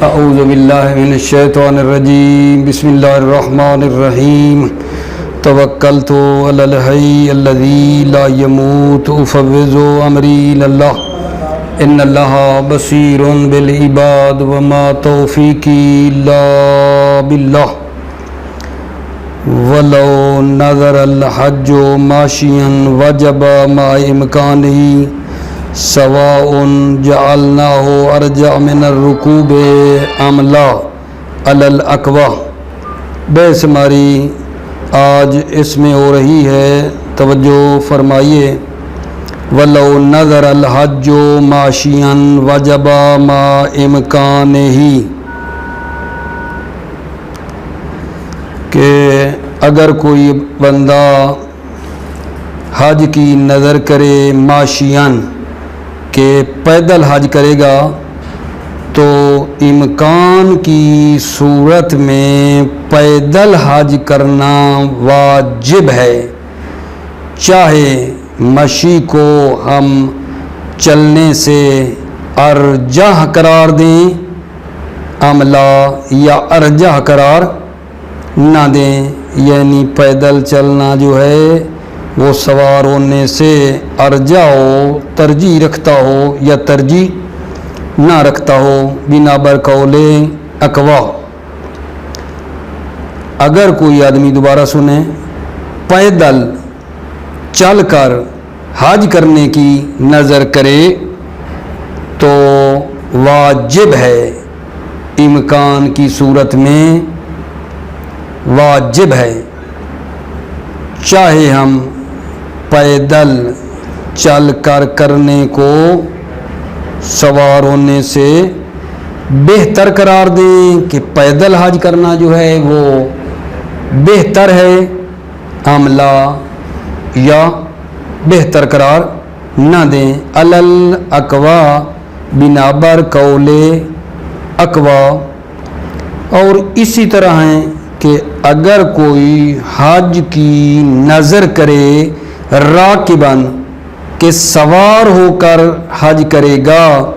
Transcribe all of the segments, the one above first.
اعوذ باللہ من الشیطان الرجیم بسم اللہ الرحمن الرحیم توکلت علی الحی الذی لا یموت افوض امری الی اللہ ان اللہ بصیر بالعباد وما توفیقی الا باللہ ولو نظر الحج ماشیا وجب مع امکانہ سواء جعلناہ ارجع من الرکوب ام لا علی الاقوی۔ بحث ہماری آج اس میں ہو رہی ہے، توجہ فرمائیے۔ ولو نظر الحج ماشیا وجب مع امکانہ، کہ اگر کوئی بندہ حج کی نظر کرے ماشین، کہ پیدل حج کرے گا، تو امکان کی صورت میں پیدل حج کرنا واجب ہے، چاہے مشی کو ہم چلنے سے ارجح قرار دیں عملہ یا ارجح قرار نہ دیں، یعنی پیدل چلنا جو ہے وہ سوار ہونے سے ارجح ہو، ترجیح رکھتا ہو یا ترجیح نہ رکھتا ہو، بنا بر قول اقوا۔ اگر کوئی آدمی، دوبارہ سنیں، پیدل چل کر حج کرنے کی نظر کرے تو واجب ہے، امکان کی صورت میں واجب ہے، چاہے ہم پیدل چل کر کرنے کو سوار ہونے سے بہتر قرار دیں کہ پیدل حج کرنا جو ہے وہ بہتر ہے عملہ، یا بہتر قرار نہ دیں علل اقوا، بنا بر قول اقوا۔ اور اسی طرح ہیں کہ اگر کوئی حج کی نظر کرے راکباً، کہ سوار ہو کر حج کرے گا،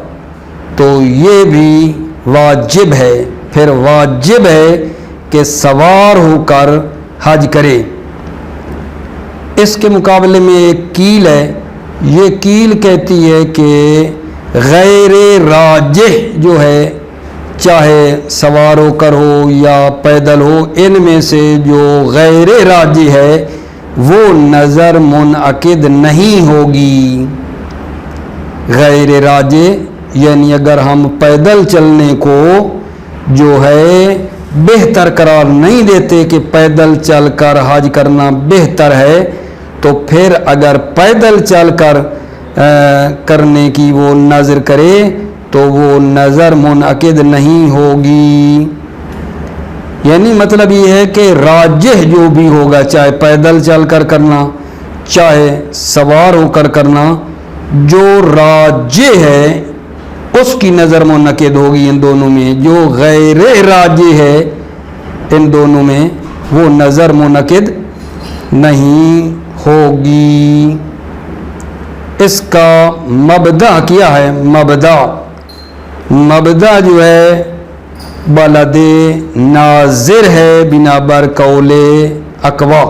تو یہ بھی واجب ہے، پھر واجب ہے کہ سوار ہو کر حج کرے۔ اس کے مقابلے میں ایک کیل ہے، یہ کیل کہتی ہے کہ غیر راجح جو ہے، چاہے سوار ہو کر ہو یا پیدل ہو، ان میں سے جو غیر راجح ہے وہ نظر منعقد نہیں ہوگی۔ غیر راجح یعنی اگر ہم پیدل چلنے کو جو ہے بہتر قرار نہیں دیتے کہ پیدل چل کر حج کرنا بہتر ہے، تو پھر اگر پیدل چل کر کرنے کی وہ نظر کرے تو وہ نظر منعقد نہیں ہوگی۔ یعنی مطلب یہ ہے کہ راجح جو بھی ہوگا، چاہے پیدل چل کر کرنا چاہے سوار ہو کر کرنا، جو راجح ہے اس کی نظر منعقد ہوگی ان دونوں میں، جو غیر راجح ہے ان دونوں میں وہ نظر منعقد نہیں ہوگی۔ اس کا مبدأ کیا ہے؟ مبدأ جو ہے بلد ناظر ہے، بنا بر قول اقوا۔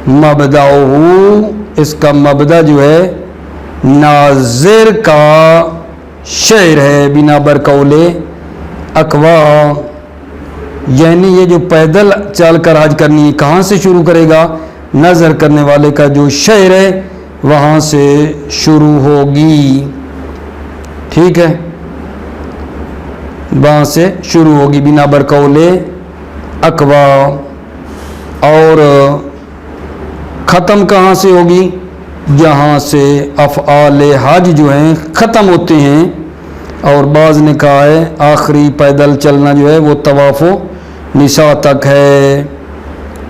مبدأہ، اس کا مبدأ جو ہے ناظر کا شعر ہے، بنا بر قول اقوا۔ یعنی یہ جو پیدل چل کر حج کرنی ہے، کہاں سے شروع کرے گا؟ نظر کرنے والے کا جو شعر ہے وہاں سے شروع ہوگی، ٹھیک ہے، وہاں سے شروع ہوگی بنا بر قول اقوا۔ اور ختم کہاں سے ہوگی؟ جہاں سے افعال حج جو ہیں ختم ہوتے ہیں، اور بعض نے کہا ہے آخری پیدل چلنا جو ہے وہ طواف و نساء تک ہے۔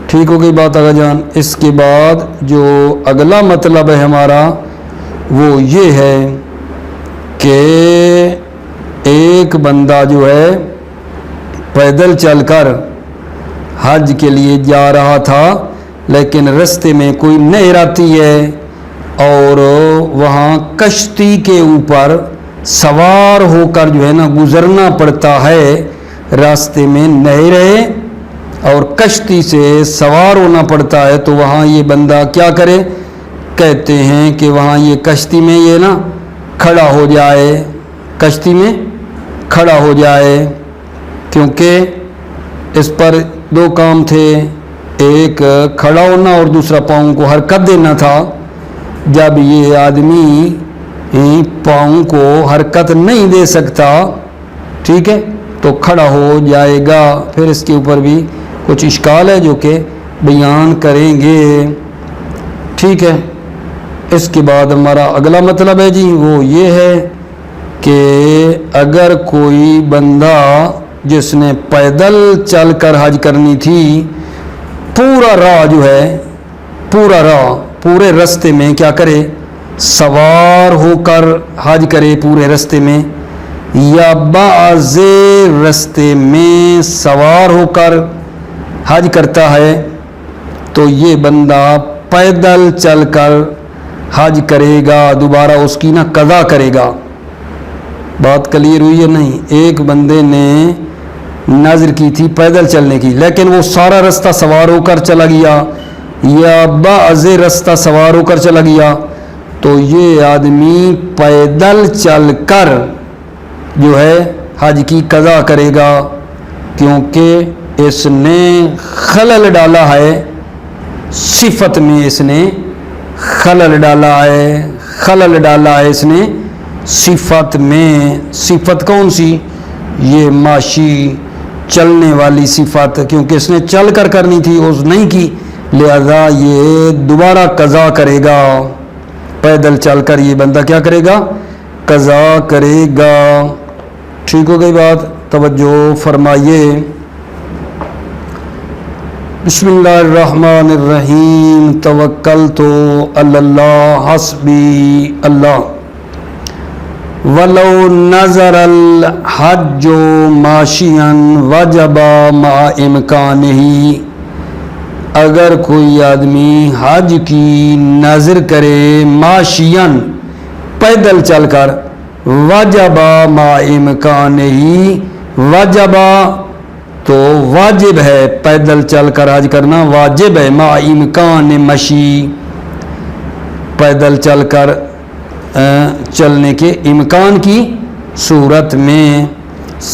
ٹھیک ہو گئی بات آگا جان؟ اس کے بعد جو اگلا مطلب ہے ہمارا وہ یہ ہے کہ ایک بندہ جو ہے پیدل چل کر حج کے لیے جا رہا تھا، لیکن رستے میں کوئی نہر آتی ہے اور وہاں کشتی کے اوپر سوار ہو کر جو ہے نا گزرنا پڑتا ہے، راستے میں نہیں رہے اور کشتی سے سوار ہونا پڑتا ہے، تو وہاں یہ بندہ کیا کرے؟ کہتے ہیں کہ وہاں یہ کشتی میں یہ نا کھڑا ہو جائے، کشتی میں کھڑا ہو جائے، کیونکہ اس پر دو کام تھے، ایک کھڑا ہونا اور دوسرا پاؤں کو حرکت دینا تھا۔ جب یہ آدمی پاؤں کو حرکت نہیں دے سکتا، ٹھیک ہے، تو کھڑا ہو جائے گا۔ پھر اس کے اوپر بھی کچھ اشکال ہے جو کہ بیان کریں گے، ٹھیک ہے۔ اس کے بعد ہمارا اگلا مطلب ہے جی وہ یہ ہے کہ اگر کوئی بندہ جس نے پیدل چل کر حج کرنی تھی، پورا راہ جو ہے، پورا راہ، پورے رستے میں کیا کرے؟ سوار ہو کر حج کرے پورے رستے میں، یا بعض رستے میں سوار ہو کر حج کرتا ہے، تو یہ بندہ پیدل چل کر حج کرے گا، دوبارہ اس کی نا قضا کرے گا۔ بات کلیئر ہوئی ہے نہیں؟ ایک بندے نے نظر کی تھی پیدل چلنے کی، لیکن وہ سارا رستہ سوار ہو کر چلا گیا یا بعض رستہ سوار ہو کر چلا گیا، تو یہ آدمی پیدل چل کر جو ہے حج کی قضا کرے گا، کیونکہ اس نے خلل ڈالا ہے صفت میں، اس نے خلل ڈالا ہے، خلل ڈالا ہے اس نے صفت میں۔ صفت کون سی؟ یہ ماشی، چلنے والی صفت، کیونکہ اس نے چل کر کرنی تھی، اس نہیں کی، لہذا یہ دوبارہ قضا کرے گا۔ پیدل چل کر یہ بندہ کیا کرے گا؟ قضا کرے گا۔ ٹھیک ہو گئی بات؟ توجہ فرمائیے۔ بسم اللہ الرحمن الرحیم، توکلت علی اللہ حسبی اللہ، ولو نظر الحج ماشیا وجب مع امکانہ، اگر کوئی آدمی حج کی نظر کرے ماشین پیدل چل کر، وجب مع امکانہ، وجب تو واجب ہے، پیدل چل کر حج کرنا واجب ہے، مع امکان مشی، پیدل چل کر چلنے کے امکان کی صورت میں،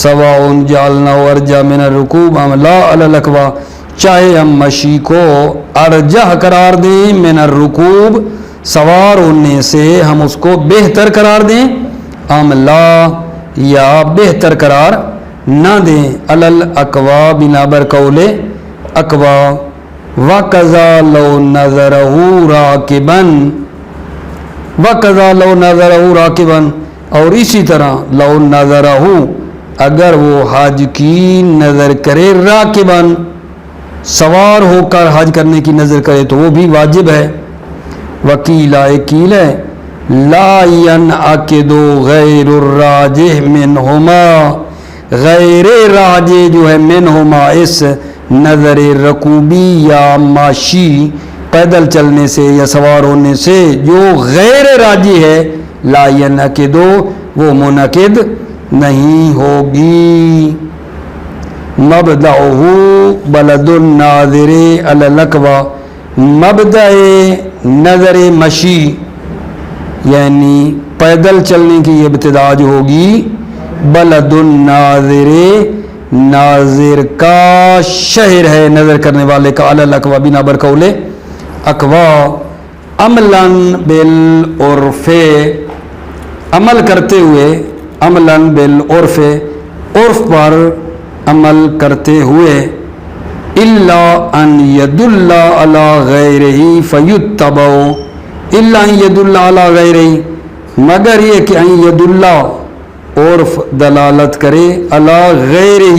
سواء جعلنا ارجح من الرکوب ام لا علی الاقوا، چاہے ہم مشی کو ارجح قرار دیں من الرکوب، سوار ہونے سے ہم اس کو بہتر قرار دیں، ام لا یا بہتر قرار نہ دیں، علی الاقوا بنا بر قول اقوا، وقضا لو نظرہ راکبا، وقضا لو نظرہ راکبا، اور اسی طرح لو نظرہ، اگر وہ حج کی نظر کرے راکبا، سوار ہو کر حج کرنے کی نظر کرے تو وہ بھی واجب ہے۔ وکیل قیل ہے لا ینعقد غیر الراجح منہما، غیر راجح جو ہے منہما اس نظر رکوبی یا ماشی پیدل چلنے سے یا سوار ہونے سے، جو غیر راجح ہے، لا ینعقد، وہ منعقد نہیں ہوگی۔ مبدأہ بلد الناظر علی الاقوا، مبدأ نظر مشی یعنی پیدل چلنے کی ابتدا جو ہوگی، بلد الناظر، ناظر کا شہر ہے، نظر کرنے والے کا، علی الاقوا بنا بر قول اقوا، عملاً بالعرف، عمل کرتے ہوئے، عملاً بالعرف، عرف پر عمل کرتے ہوئے، الا ان یدل علی غیرہ فیتبع، الا ان یدل علی غیرہ، مگر یہ کہ ان یدل، عرف دلالت کرے، علی غیرہ،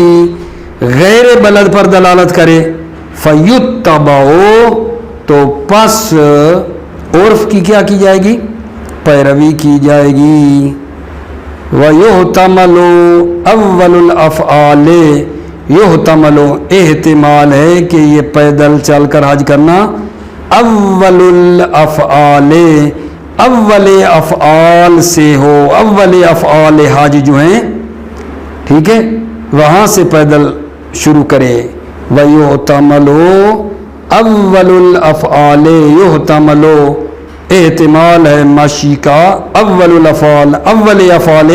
غیر بلد پر دلالت کرے، فیتبع، تو پس عرف کی کیا کی جائے گی؟ پیروی کی جائے گی۔ وَيُحْتَمَلُ اول الافعال، یحتمل احتمال ہے کہ یہ پیدل چل کر حج کرنا اول الافعال، اول افعال سے ہو، اول افعال حج جو ہیں، ٹھیک ہے، وہاں سے پیدل شروع کرے. وَيُحْتَمَلُ اول الافعال، یحتمل احتمال ہے مشی کا، اول الافعال اول افعال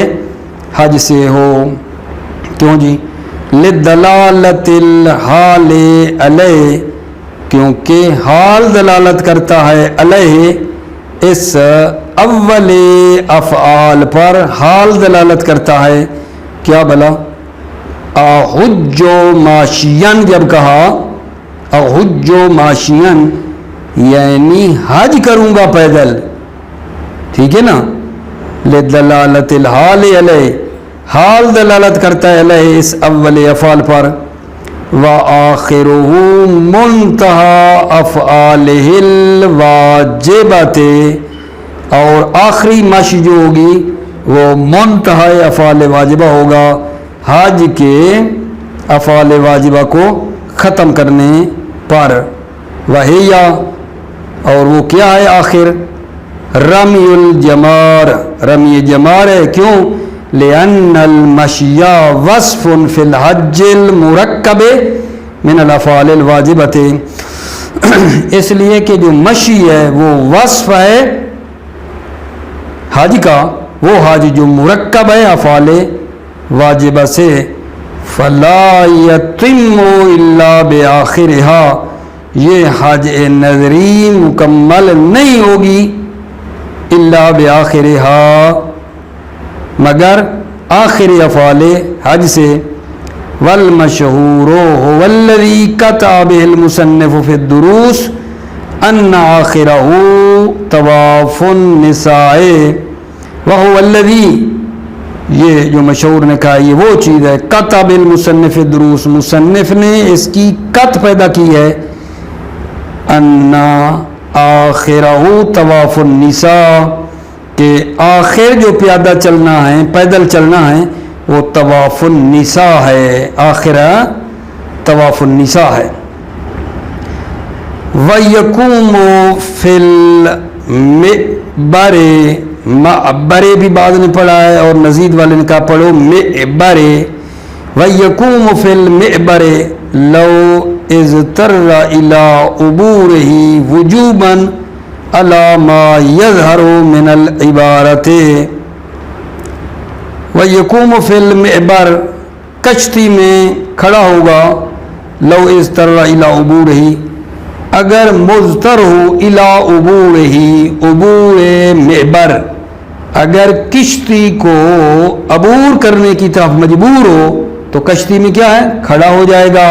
حج سے ہو. کیوں جی؟ لدلالت الحال علیہ، کیونکہ حال دلالت کرتا ہے علیہ، اس اول افعال پر حال دلالت کرتا ہے. کیا بلا؟ احج ماشین، جب کہا احج ماشین یعنی حج کروں گا پیدل، ٹھیک ہے نا. لدلالت الحال علیہ، حال دلالت کرتا ہے علیہ اس اول افعال پر. وآخرہ منتہا افعالہ الواجبۃ، اور آخری مشی جو ہوگی وہ منتہا افعال واجبہ ہوگا، حج کے افعال واجبہ کو ختم کرنے پر. وہی، اور وہ کیا ہے آخر؟ رمی الجمار، رمی جمار ہے. کیوں؟ لأن المشی وصف فی الحج المرکب من الافعال الواجبۃ، اس لیے کہ جو مشی ہے وہ وصف ہے حج کا، وہ حج جو مرکب ہے افعال واجبہ سے. فلا یتم الا بآخرها، یہ حج نظری مکمل نہیں ہوگی الا بآخرها، مگر آخری افعال حج سے. والمشہور هو الذی قطع به المصنف فی الدروس ان آخرہ طواف النساء وهو الذی، یہ جو مشہور نے کہا یہ وہ چیز ہے. قطع بالمصنف الدروس، مصنف نے اس کی قط پیدا کی ہے. ان آخرہ طواف النساء، کہ آخر جو پیادہ چلنا ہے، پیدل چلنا ہے، وہ طواف النساء ہے، آخرہ طواف النساء ہے. وَيَقُومُ فِي الْمِعْبَرِ، معبر بھی بعد نے پڑھا ہے اور نزید والے نے کہا پڑھو معبر. وَيَقُومُ فِي الْمِعْبَرِ لَوْ اضْطَرَّ إِلَىٰ عُبُورِهِ وُجُوبًا عَلَىٰ مَا يَظْهَرُ مِنَ الْعِبَارَةِ. وَيَقُومُ فِي الْمِعْبَرِ، کشتی میں کھڑا ہوگا. لَوْ اضْطَرَّ إِلَىٰ عُبُورِهِ، اگر مضطر ہو اِلیٰ عبورہ، عبور معبر، اگر کشتی کو عبور کرنے کی طرف مجبور ہو تو کشتی میں کیا ہے؟ کھڑا ہو جائے گا.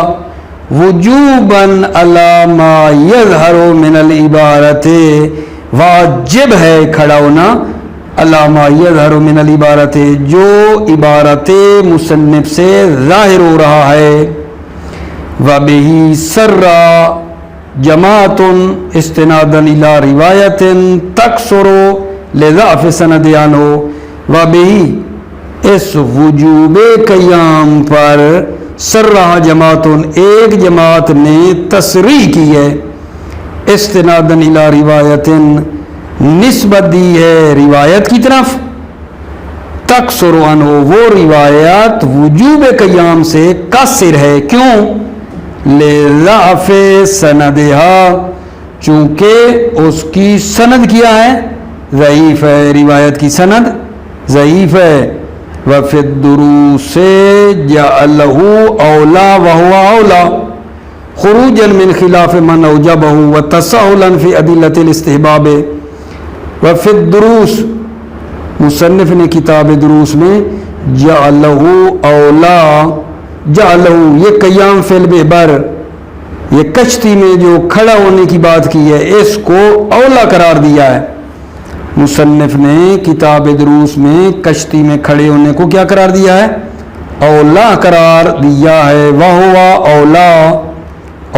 وجوباً علی ما یظہر من العبارۃ، واجب ہے کھڑا ہونا علی ما یظہر من العبارۃ، جو عبارت مصنف سے ظاہر ہو رہا ہے. وبہ سرّا جماعت استنادا الی روایت تکثر لضعف سند عنہ. وبہ، اس وجوب قیام پر سرہ جماعت، ایک جماعت نے تصریح کی ہے، استنادا الی روایت، نسبت دی ہے روایت کی طرف، تکثر عنہ، وہ روایت وجوب قیام سے قاصر ہے. کیوں؟ لضعف سندہا، چونکہ اس کی سند کیا ہے؟ ضعیف ہے، روایت کی سند ضعیف ہے. وفی الدروس جعلہ اولا وہو اولا خروجا من خلاف من اوجبہ وتساہلا فی ادلۃ الاستحباب. وفی الدروس، مصنف نے کتاب دروس میں جعلہ اولا، جعلہ یہ قیام فی المعبر، یہ کشتی میں جو کھڑا ہونے کی بات کی ہے، اس کو اولا قرار دیا ہے. مصنف نے کتاب دروس میں کشتی میں کھڑے ہونے کو کیا قرار دیا ہے؟ اولا قرار دیا ہے. وہوا اولا،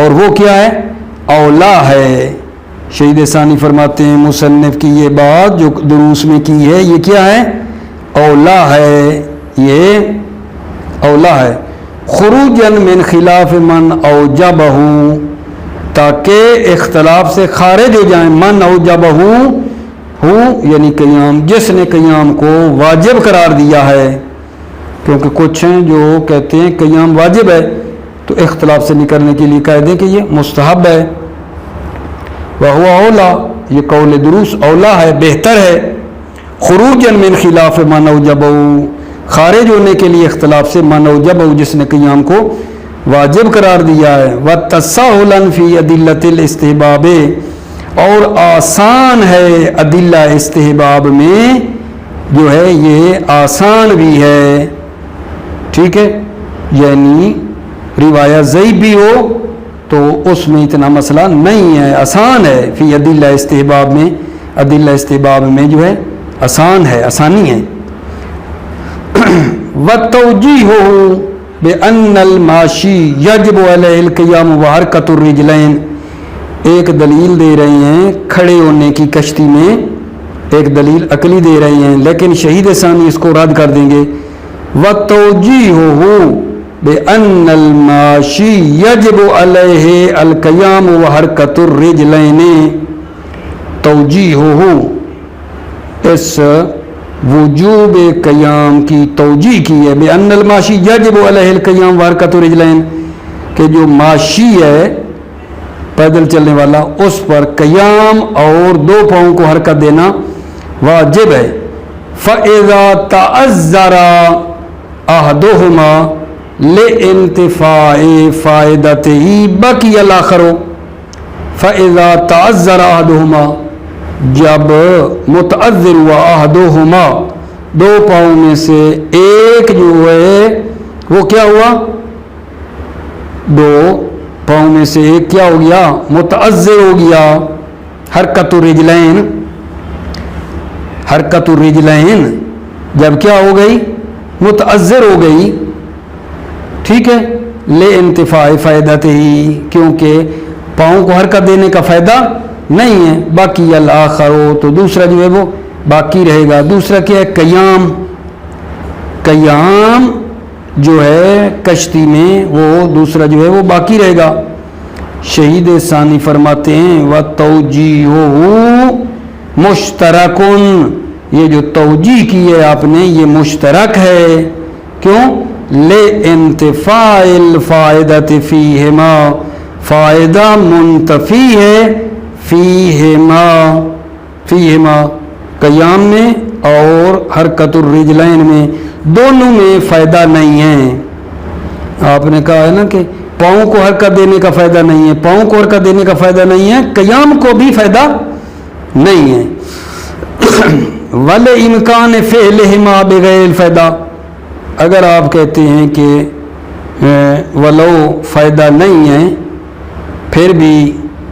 اور وہ کیا ہے؟ اولا ہے. شہید ثانی فرماتے ہیں مصنف کی یہ بات جو دروس میں کی ہے یہ کیا ہے؟ اولا ہے، یہ اولا ہے. خروجا من خلاف من اوجبہ، تاکہ اختلاف سے خارج ہو جائیں. من اوجبہ، ہو یعنی قیام، جس نے قیام کو واجب قرار دیا ہے، کیونکہ کچھ ہیں جو کہتے ہیں قیام واجب ہے تو اختلاف سے نکلنے کے لیے کہہ دیں کہ یہ مستحب ہے، وہو اولا، یہ قول درست اولا ہے، بہتر ہے، خروجا من خلاف ما نوجب، خارج ہونے کے لیے اختلاف سے ما نوجب، جس نے قیام کو واجب قرار دیا ہے، وتساہلا فی ادلۃ الاستحباب، اور آسان ہے ادلہ استحباب میں جو ہے یہ آسان بھی ہے، ٹھیک ہے، یعنی روایت ضعیف بھی ہو تو اس میں اتنا مسئلہ نہیں ہے، آسان ہے، فی ادلہ استحباب میں، ادلہ استحباب میں جو ہے آسان ہے، آسانی ہے۔ وَالتَّوْجِيهُ بِأَنَّ الْمَاشِي يَجِبُ عَلَيْهِ الْقِيَامُ وَحَرْكَةُ الرِّجْلَيْنِ، ایک دلیل دے رہے ہیں کھڑے ہونے کی کشتی میں، ایک دلیل عقلی دے رہے ہیں، لیکن شہید ثانی اس کو رد کر دیں گے۔ وَالتَّوْجِيهُ بِأَنَّ الْمَاشِي يَجِبُ عَلَيْهِ الْقِيَامُ وَحَرْكَةُ الرِّجْلَيْنِ، توجیہ اس وجوب قیام کی توجیہ کی ہے، بِأَنَّ الْمَاشِي يَجِبُ عَلَيْهِ الْقِيَامُ وَحَرْكَةُ الرِّجْلَيْنِ، کہ جو ماشی ہے پیدل چلنے والا اس پر قیام اور دو پاؤں کو حرکت دینا واجب ہے۔ فَإِذَا تَعَذَّرَ أَحَدُهُمَا لِانْتِفَاءِ فَائِدَتِهِ بَقِيَ الْآخَرُ، فَإِذَا تَعَذَّرَ أَحَدُهُمَا، جب متعذر ہوا احدہما، دو پاؤں میں سے ایک جو ہے وہ کیا ہوا، دو پاؤں میں سے ایک کیا ہو گیا، متعذر ہو گیا، حرکت الرجلین، حرکت الرجلین جب کیا ہو گئی، متعذر ہو گئی، ٹھیک ہے، لے انتفاع فائدت ہی، کیونکہ پاؤں کو حرکت دینے کا فائدہ نہیں ہے، باقی الآخر، تو دوسرا جو ہے وہ باقی رہے گا۔ دوسرا کیا ہے، قیام، قیام جو ہے کشتی میں وہ دوسرا جو ہے وہ باقی رہے گا۔ شہید ثانی فرماتے ہیں وَتَوْجِيهُ مُشْتَرَكٌ، یہ جو توجیہ کی ہے آپ نے یہ مشترک ہے، کیوں، لِانْتِفَاءِ الْفَائِدَةِ فِيهِمَا، فائدہ منتفی ہے فیہما، فیہما قیام میں اور حرکت الرجلین میں، دونوں میں فائدہ نہیں ہے۔ آپ نے کہا ہے نا کہ پاؤں کو حرکت دینے کا فائدہ نہیں ہے، پاؤں کو حرکت دینے کا فائدہ نہیں ہے، قیام کو بھی فائدہ نہیں ہے۔ وَلِإِمْكَانِ فِعْلِهِمَا بِغَيْرِ الْفَائِدَةِ، اگر آپ کہتے ہیں کہ ولو فائدہ نہیں ہے پھر بھی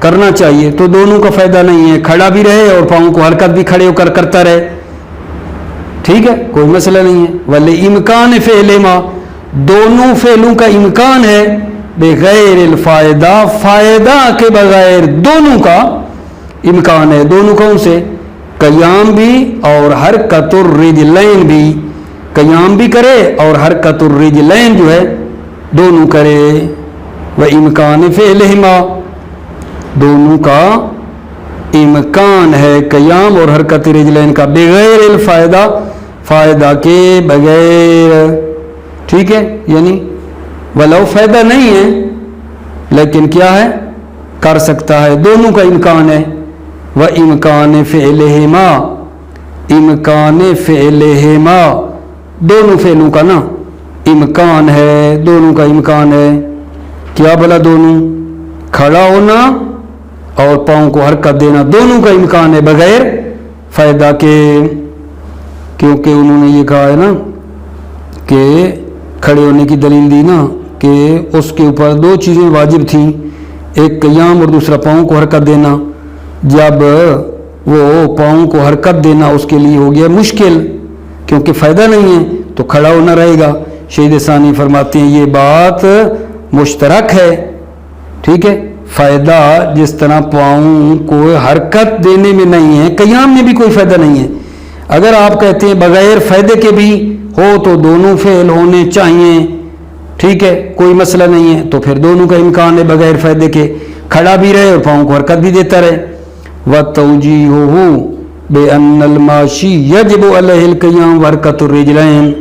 کرنا چاہیے، تو دونوں کا فائدہ نہیں ہے، کھڑا بھی رہے اور پاؤں کو حرکت بھی کھڑے ہو کر کرتا رہے، ٹھیک ہے، کوئی مسئلہ نہیں ہے۔ وَلِإِمْكَانِ فِعْلِهِمَا، دونوں فعلوں کا امکان ہے، بغیر الفائدہ، فائدہ کے بغیر دونوں کا امکان ہے، دونوں کون سے، قیام بھی اور حرکت الرجلین بھی، قیام بھی کرے اور حرکت الرجلین جو ہے دونوں کرے۔ وَإِمْكَانِ فِعْلِهِمَا، دونوں کا امکان ہے قیام اور حرکت رجلین کا، بغیر الفائدہ، فائدہ کے بغیر، ٹھیک ہے، یعنی ولو فائدہ نہیں ہے لیکن کیا ہے، کر سکتا ہے، دونوں کا امکان ہے۔ وَإِمْكَانِ فِعْلِهِمَا، امکان فعلہما، دونوں فعلوں کا نا امکان ہے، دونوں کا امکان ہے، کیا بلا دونوں، کھڑا ہونا اور پاؤں کو حرکت دینا، دونوں کا امکان ہے بغیر فائدہ کے، کیونکہ انہوں نے یہ کہا ہے نا کہ کھڑے ہونے کی دلیل دی نا کہ اس کے اوپر دو چیزیں واجب تھیں، ایک قیام اور دوسرا پاؤں کو حرکت دینا، جب وہ پاؤں کو حرکت دینا اس کے لیے ہو گیا مشکل کیونکہ فائدہ نہیں ہے تو کھڑا ہونا رہے گا۔ شہید ثانی فرماتے ہیں یہ بات مشترک ہے، ٹھیک ہے، فائدہ جس طرح پاؤں کو حرکت دینے میں نہیں ہے، قیام میں بھی کوئی فائدہ نہیں ہے۔ اگر آپ کہتے ہیں بغیر فائدے کے بھی ہو تو دونوں فعل ہونے چاہیے، ٹھیک ہے، کوئی مسئلہ نہیں ہے، تو پھر دونوں کا امکان ہے بغیر فائدے کے، کھڑا بھی رہے اور پاؤں کو حرکت بھی دیتا رہے۔ وَتَوْجِيهُ بأن الماشی یجب علیہ القیام وحرکۃ الرجلین،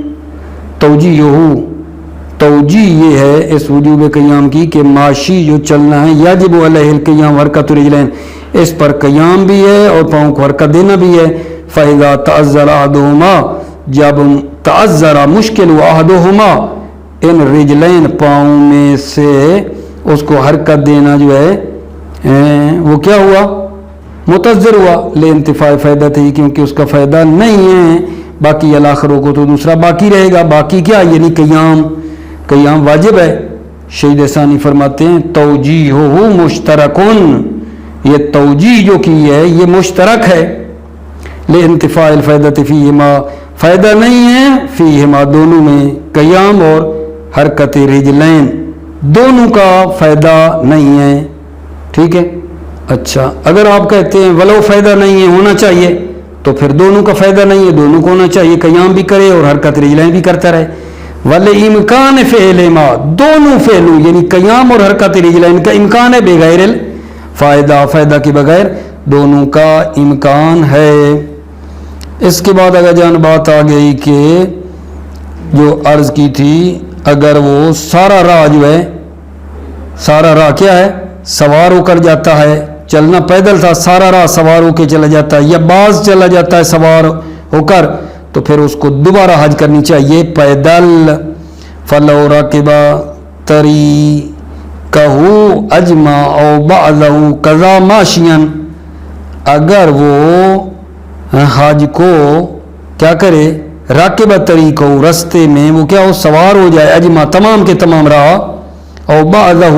توجیہ یہ ہے اس وجوب قیام کی کہ ماشی جو چلنا ہے یجب علیہ القیام حرکت الرجلین، اس پر قیام بھی ہے اور پاؤں کو حرکت دینا بھی ہے۔ فَإِذَا تَعَذَّرَ أَحَدُهُمَا، جب تعذر مشکل ہوا احدہما، ان رجلین پاؤں میں سے اس کو حرکت دینا جو ہے وہ کیا ہوا؟ متعذر ہوا، لانتفاع فائدہ تھی، کیونکہ اس کا فائدہ نہیں ہے، باقی الاخروں کو تو دوسرا باقی رہے گا۔ باقی کیا؟ یعنی قیام واجب ہے۔ شہید ثانی فرماتے ہیں توجیہہ مشترکن، یہ توجیہ جو کی ہے یہ مشترک ہے، لانتفاع الفائدۃ فیہما، فائدہ نہیں ہے فیہما دونوں میں، قیام اور حرکت رجلین دونوں کا فائدہ نہیں ہے، ٹھیک ہے۔ اچھا اگر آپ کہتے ہیں ولو فائدہ نہیں ہے ہونا چاہیے، تو پھر دونوں کا فائدہ نہیں ہے، دونوں کو ہونا چاہیے، قیام بھی کرے اور حرکت رجلین بھی کرتا رہے۔ وَلِإِمْكَانِ فِعْلِهِمَا، دونوں فعلوں یعنی قیام اور حرکت رجلین کا امکان ہے، بغیر فائدہ کے بغیر دونوں کا امکان ہے۔ اس کے بعد اگر جان بات آ گئی کہ جو عرض کی تھی، اگر وہ سارا راہ جو ہے، سارا راہ کیا ہے؟ سوار ہو کر جاتا ہے، چلنا پیدل تھا، سارا راہ سوار ہو کے چلا جاتا ہے، یا بعض چلا جاتا ہے سوار ہو کر، تو پھر اس کو دوبارہ حج کرنی چاہیے پیدل۔ فَلَوْ رَكِبَ طَرِيقَهُ أَجْمَعَ أَوْ بَعْضَهُ كَذَا مَاشِيًا، اگر وہ حج کو کیا کرے؟ راکب طریقہ، رستے میں وہ کیا ہو؟ سوار ہو جائے، اجمع تمام کے تمام راہ، او بعضہ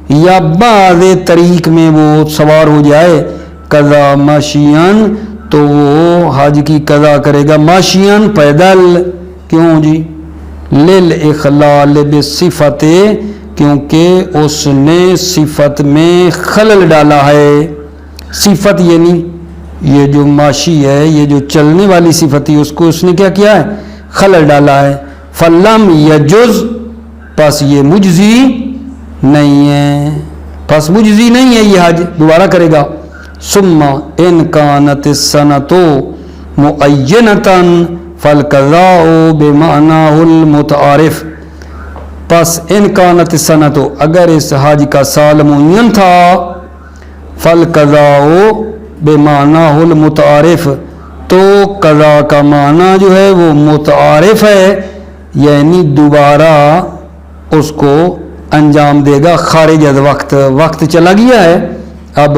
یا بعض طریق میں وہ سوار ہو جائے، قضا ماشین، تو وہ حج کی قضا کرے گا ماشین پیدل۔ کیوں جی؟ لِلْإِخْلَالِ بِالصِّفَةِ، کیونکہ اس نے صفت میں خلل ڈالا ہے۔ صفت یعنی یہ جو ماشی ہے، یہ جو چلنے والی صفت ہے، اس کو اس نے کیا کیا ہے؟ خلل ڈالا ہے۔ فَلَّمْ يَجُزْ، پس یہ مجزی نہیں ہے، پس مجزی نہیں ہے، یہ حج دوبارہ کرے گا۔ ثم ان كانت السنة مؤینة فالقضاء بمعناه المتعارف، پس ان كانت السنة، اگر اس حج کا سال معین تھا، فالقضاء بمعناه المتعارف، تو قضا کا معنی جو ہے وہ متعارف ہے، یعنی دوبارہ اس کو انجام دے گا خارج از وقت چلا گیا ہے، اب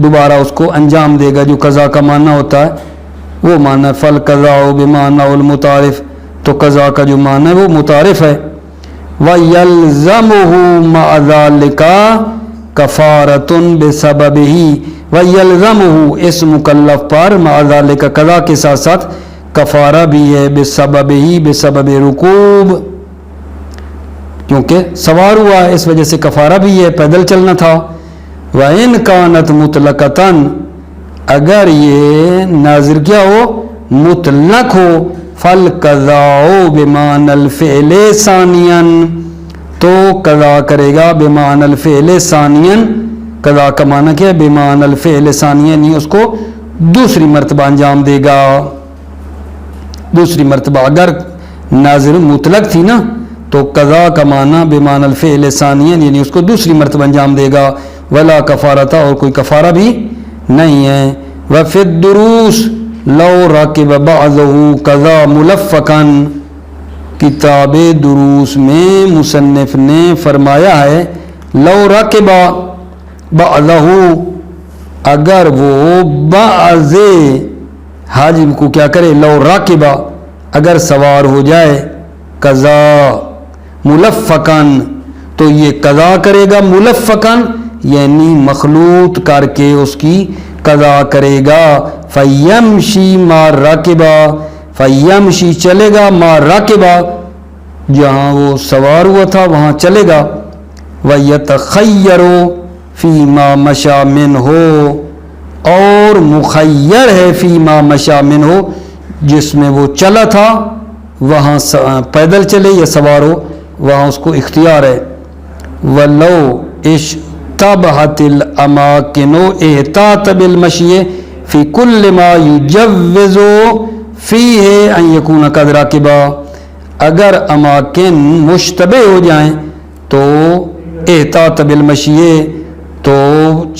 دوبارہ اس کو انجام دے گا۔ جو قضا کا معنی ہوتا ہے وہ معنی فالقضاء بمعنى المتعارف، تو قضا کا جو معنی ہے وہ متعارف ہے۔ وَيَلْزَمُهُ مَعَ ذَلِكَ كَفَارَةٌ بِسَبَبِهِ، وَيَلْزَمُهُ اس مکلف پر مع ذَلِكَ قضا کے ساتھ ساتھ کفارہ بھی ہے، بِسَبَبِهِ بسبب رکوب، کیونکہ سوار ہوا ہے اس وجہ سے کفارہ بھی ہے، پیدل چلنا تھا۔ وَإِنْ كَانَتْ مُطْلَقَةً، اگر یہ ناظر کیا ہو؟ مطلق ہو، فَالْقَضَاءُ بِمَعْنَى الْفِعْلِ ثَانِيًا، تو قضا کرے گا بِمَعْنَى الْفِعْلِ ثَانِيًا، قضا کا معنی کیا ہے؟ بِمَعْنَى الْفِعْلِ ثَانِيًا، یعنی اس کو دوسری مرتبہ انجام دے گا، دوسری مرتبہ۔ اگر ناظر مطلق تھی نا، تو قضا کا معنی بِمَعْنَى الْفِعْلِ ثَانِيًا، یعنی اس کو دوسری مرتبہ انجام دے گا۔ ولا کفارہ، اور کوئی کفارہ بھی نہیں ہے۔ وفی الدروس لو راکب بعضه قضا ملفقا، کتاب دروس میں مصنف نے فرمایا ہے لو راکب بعضه، اگر وہ بعض حج کو کیا کرے؟ لو راکب، اگر سوار ہو جائے، قضا ملفقا، تو یہ قضا کرے گا ملفقا، یعنی مخلوط کر کے اس کی قضا کرے گا۔ فَيَمْشِي مَا رَاكِبًا، فَيَمْشِي چلے گا، مَا رَاكِبًا جہاں وہ سوار ہوا تھا وہاں چلے گا۔ وَيَتَخَيَّرُ فِي مَا مَشَى مِنْهُ، اور مخیر ہے فی ما مشى منہ، جس میں وہ چلا تھا وہاں پیدل چلے یا سوار ہو، وہاں اس کو اختیار ہے۔ وَلَوْ اشتبہت الاماکن احتاط بالمشی فی کل ما یجوز فیہ ان یکون قد راکبا، اگر اماکن مشتبہ ہو جائیں تو احتاط بالمشیے، تو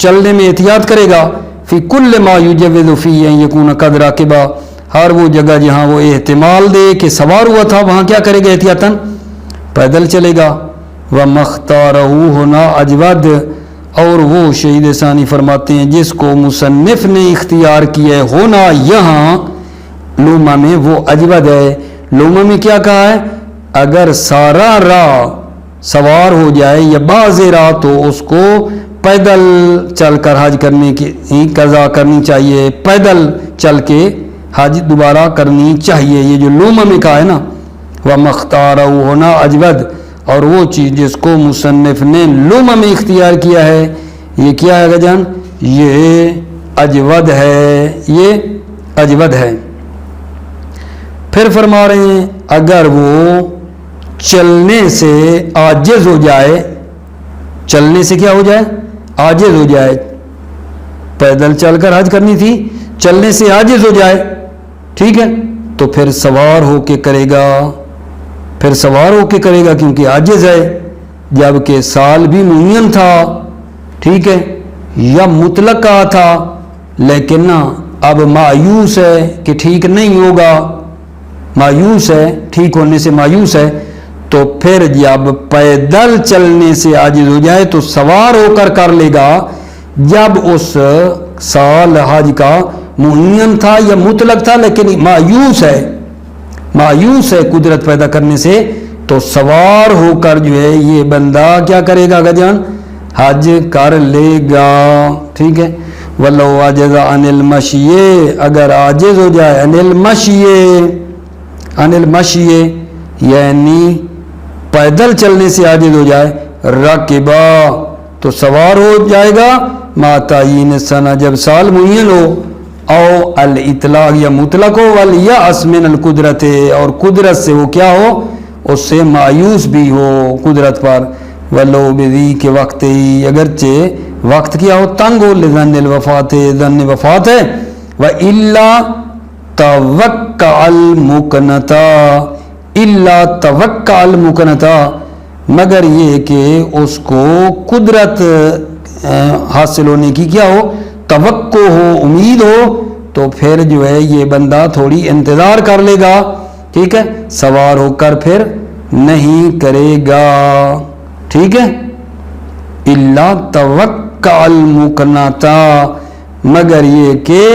چلنے میں احتیاط کرے گا، فی کل ما یجوز فیہ ان یکون قد راکبا، ہر وہ جگہ جہاں وہ احتمال دے کہ سوار ہوا تھا وہاں کیا کرے گا، احتیاطاً پیدل چلے گا۔ وَمَخْتَارَهُ ہونا اجود، اور وہ شہید ثانی فرماتے ہیں جس کو مصنف نے اختیار کیا ہے ہونا یہاں لوما میں وہ اجود ہے۔ لوما میں کیا کہا ہے، اگر سارا راہ سوار ہو جائے یا بعض راہ تو اس کو پیدل چل کر حج کرنے کی قضا کرنی چاہیے، پیدل چل کے حج دوبارہ کرنی چاہیے، یہ جو لوما میں کہا ہے نا۔ وَمَخْتَارَهُ ہونا اجود، اور وہ چیز جس کو مصنف نے لوما میں اختیار کیا ہے یہ کیا ہے جان، یہ اجود ہے، یہ اجود ہے۔ پھر فرما رہے ہیں اگر وہ چلنے سے عاجز ہو جائے، چلنے سے کیا ہو جائے، عاجز ہو جائے، پیدل چل کر حج کرنی تھی، چلنے سے عاجز ہو جائے، ٹھیک ہے، تو پھر سوار ہو کے کرے گا، پھر سوار ہو کے کرے گا کیونکہ عاجز ہے، جبکہ سال بھی معین تھا، ٹھیک ہے، یا مطلق کہا تھا، لیکن نا اب مایوس ہے کہ ٹھیک نہیں ہوگا، مایوس ہے، ٹھیک ہونے سے مایوس ہے، تو پھر جب پیدل چلنے سے عاجز ہو جائے تو سوار ہو کر کر لے گا، جب اس سال حج کا معین تھا یا مطلق تھا لیکن مایوس ہے، مایوس ہے قدرت پیدا کرنے سے، تو سوار ہو کر جو ہے یہ بندہ کیا کرے گا گجان، حج کر لے گا، ٹھیک ہے۔ وَلَوْ عَجَزَ عَنِ الْمَشْيِ، اگر عاجز ہو جائے عن المشی یعنی پیدل چلنے سے عاجز ہو جائے، رکبا تو سوار ہو جائے گا، ما تعین سنہ جب سال معین ہو، او الاطلاق یا مطلق ہو، والیأس من القدرت اور قدرت سے وہ کیا ہو، اس سے مایوس بھی ہو قدرت پر، ولو بذی کے وقت ہی اگرچہ وقت کیا ہو تنگ ہو، لظن الوفات ظن وفات ہے، وَإِلَّا توقع المکنتا، الا توقع المکنتا، مگر یہ کہ اس کو قدرت حاصل ہونے کی کیا ہو، توقع ہو، امید ہو، تو پھر جو ہے یہ بندہ تھوڑی انتظار کر لے گا، ٹھیک ہے، سوار ہو کر پھر نہیں کرے گا، ٹھیک ہے۔ الا توقع المکنتا، مگر یہ کہ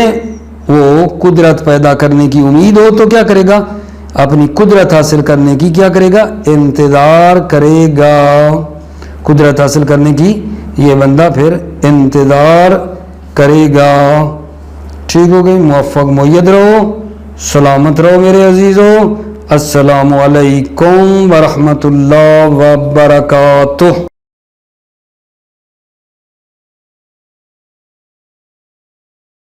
وہ قدرت پیدا کرنے کی امید ہو تو کیا کرے گا، اپنی قدرت حاصل کرنے کی کیا کرے گا، انتظار کرے گا، قدرت حاصل کرنے کی یہ بندہ پھر انتظار کرے گا، ٹھیک ہو گئی۔ موفق مؤید رہو، سلامت رہو میرے عزیزو، السلام علیکم ورحمۃ اللہ وبرکاتہ۔